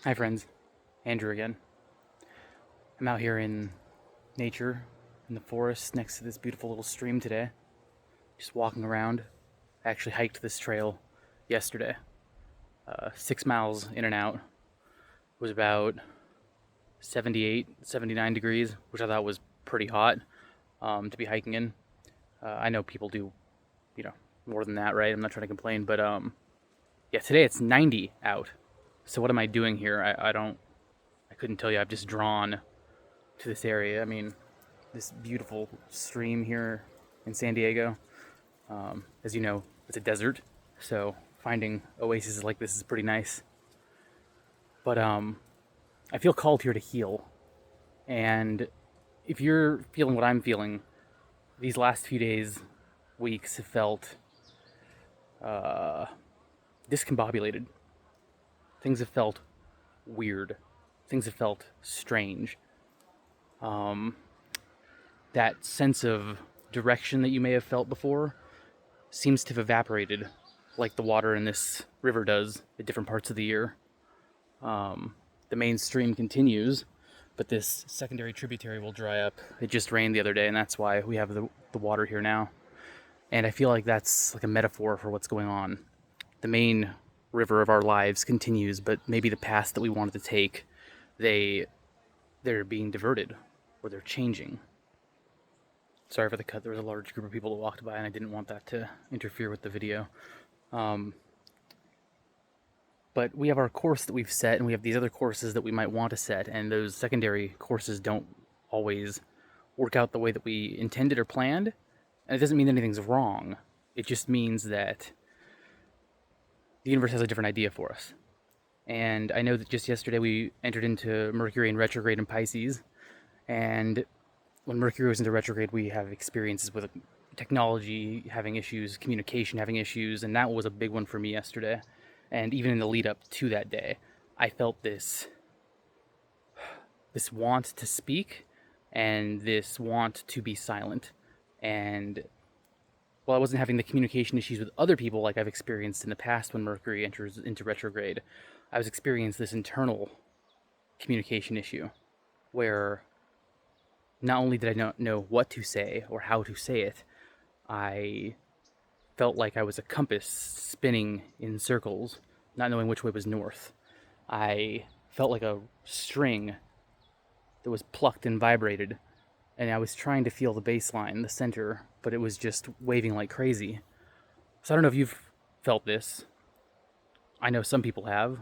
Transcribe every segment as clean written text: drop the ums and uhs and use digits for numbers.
Hi friends, Andrew again. I'm out here in nature, in the forest, next to this beautiful little stream today. Just walking around. I actually hiked this trail yesterday. 6 miles in and out. It was about 78, 79 degrees, which I thought was pretty hot to be hiking in. I know people do, you know, more than that, right? I'm not trying to complain, but yeah, today it's 90 out. So what am I doing here? I couldn't tell you. I've just drawn to this area. I mean, this beautiful stream here in San Diego. As you know, it's a desert, so finding oases like this is pretty nice. But I feel called here to heal, and if you're feeling what I'm feeling, these last few days, weeks have felt uh, discombobulated. Things have felt weird. Things have felt strange. Um, that sense of direction that you may have felt before seems to have evaporated like the water in this river does at different parts of the year. The main stream continues, but this secondary tributary will dry up. It just rained the other day, and that's why we have the water here now. And I feel like that's like a metaphor for what's going on. The main river of our lives continues, but maybe the paths that we wanted to take, they're being diverted, or they're changing. Sorry for the cut. There was a large group of people that walked by, and I didn't want that to interfere with the video. Um, but we have our course that we've set, and we have these other courses that we might want to set, and those secondary courses don't always work out the way that we intended or planned. And it doesn't mean that anything's wrong. It just means that the universe has a different idea for us. And I know that just yesterday we entered into Mercury in retrograde in Pisces, and when Mercury goes into retrograde, we have experiences with technology having issues, communication having issues, and that was a big one for me yesterday. And even in the lead up to that day, I felt this want to speak and this want to be silent. And while I wasn't having the communication issues with other people like I've experienced in the past when Mercury enters into retrograde, I was experiencing this internal communication issue where not only did I not know what to say or how to say it, I felt like I was a compass spinning in circles, not knowing which way was north. I felt like a string that was plucked and vibrated, and I was trying to feel the bass line, the center, but it was just waving like crazy. So I don't know if you've felt this. I know some people have.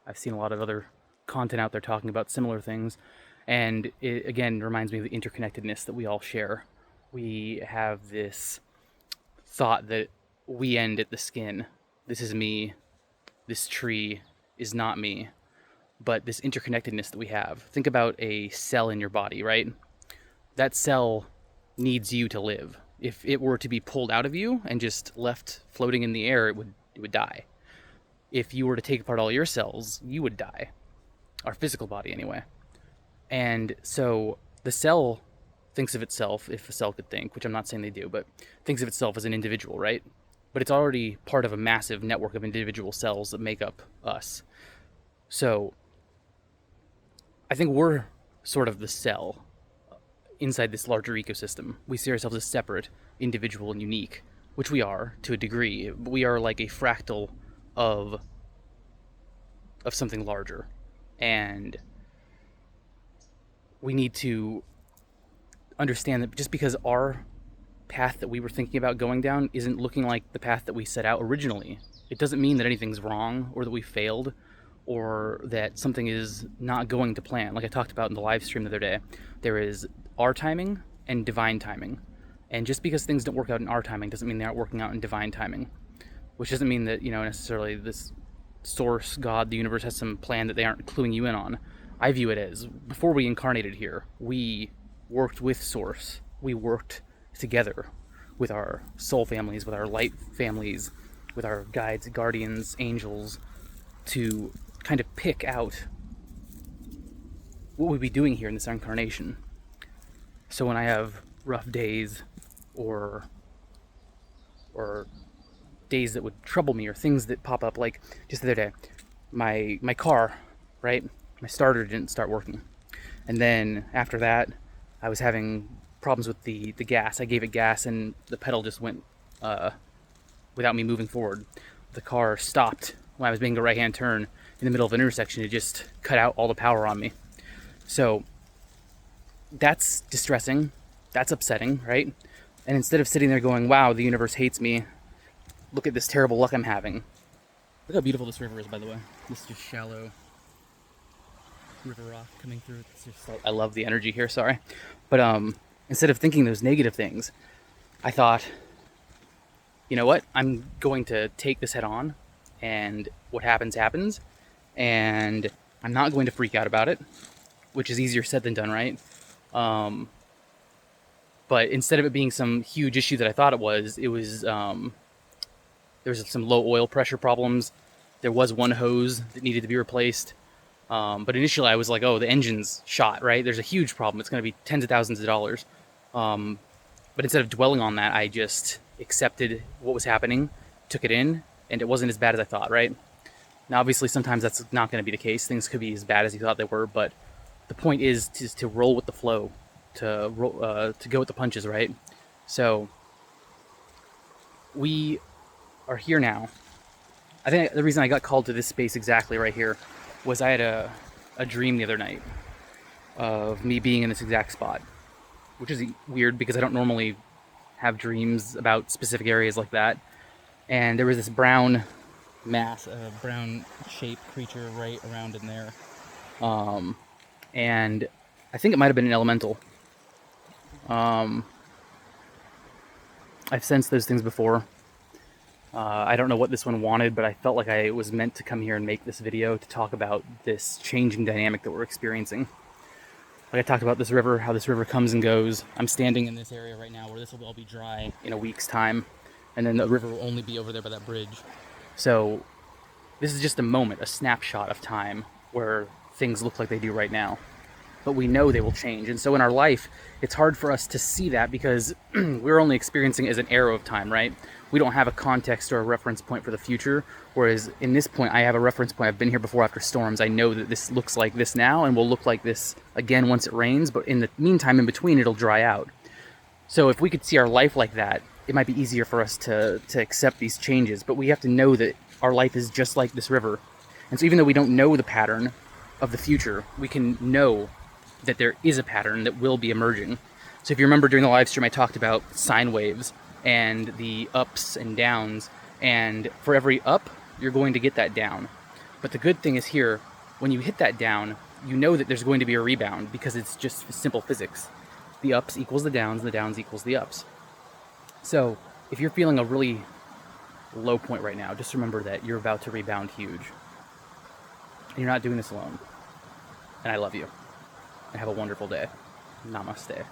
I've seen a lot of other content out there talking about similar things. And it, again, reminds me of the interconnectedness that we all share. We have this thought that we end at the skin. This is me. This tree is not me. But this interconnectedness that we have. Think about a cell in your body, right? That cell needs you to live. If it were to be pulled out of you and just left floating in the air, it would die. If you were to take apart all your cells, you would die. Our physical body, anyway. And so the cell thinks of itself, if a cell could think, which I'm not saying they do, but thinks of itself as an individual, right? But it's already part of a massive network of individual cells that make up us. So I think we're sort of the cell inside this larger ecosystem. We see ourselves as separate, individual, and unique, which we are to a degree. But we are like a fractal of something larger. And we need to understand that just because our path that we were thinking about going down isn't looking like the path that we set out originally, it doesn't mean that anything's wrong or that we failed or that something is not going to plan. Like I talked about in the live stream the other day, there is our timing and divine timing. And just because things don't work out in our timing doesn't mean they aren't working out in divine timing. Which doesn't mean that, necessarily this source, God, the universe has some plan that they aren't cluing you in on. I view it as, before we incarnated here, we worked with source. We worked together with our soul families, with our light families, with our guides, guardians, angels, to kind of pick out what we'd be doing here in this incarnation. So when I have rough days or days that would trouble me or things that pop up, like just the other day, my car right? My starter didn't start working. And then after that, I was having problems with the gas. I gave it gas and the pedal just went without me moving forward. The car stopped when I was making a right-hand turn in the middle of an intersection. It just cut out all the power on me. So that's distressing. That's upsetting, right? And instead of sitting there going, wow, the universe hates me, look at this terrible luck I'm having. Look how beautiful this river is, by the way. This is just shallow river rock coming through. It's just like, I love the energy here, sorry. But instead of thinking those negative things, I thought, you know what? I'm going to take this head on, and what happens, happens. And I'm not going to freak out about it, which is easier said than done, right? But instead of it being some huge issue that I thought it was there was some low oil pressure problems. There was one hose that needed to be replaced. But initially I was like, oh, the engine's shot, right? There's a huge problem. It's going to be tens of thousands of dollars. But instead of dwelling on that, I just accepted what was happening, took it in, and it wasn't as bad as I thought, right? Now, obviously, sometimes that's not going to be the case. Things could be as bad as you thought they were, but the point is to roll with the flow, to go with the punches, right? So we are here now. I think the reason I got called to this space exactly right here was I had a dream the other night of me being in this exact spot, which is weird because I don't normally have dreams about specific areas like that. And there was this brown mass, brown shaped creature right around in there. And I think it might have been an elemental. I've sensed those things before. I don't know what this one wanted, but I felt like I was meant to come here and make this video to talk about this changing dynamic that we're experiencing. Like I talked about this river, how this river comes and goes. I'm standing in this area right now where this will all be dry in a week's time, and then the river will only be over there by that bridge. So this is just a moment, a snapshot of time where things look like they do right now. But we know they will change. And so in our life, it's hard for us to see that because we're only experiencing it as an arrow of time, right? We don't have a context or a reference point for the future. Whereas in this point, I have a reference point. I've been here before after storms. I know that this looks like this now and will look like this again once it rains. But in the meantime, in between, it'll dry out. So if we could see our life like that, it might be easier for us to accept these changes. But we have to know that our life is just like this river. And so even though we don't know the pattern of the future, we can know that there is a pattern that will be emerging. So if you remember during the live stream, I talked about sine waves and the ups and downs. And for every up, you're going to get that down. But the good thing is here, when you hit that down, you know that there's going to be a rebound because it's just simple physics. The ups equals the downs, and the downs equals the ups. So if you're feeling a really low point right now, just remember that you're about to rebound huge. And you're not doing this alone. And I love you. And have a wonderful day. Namaste.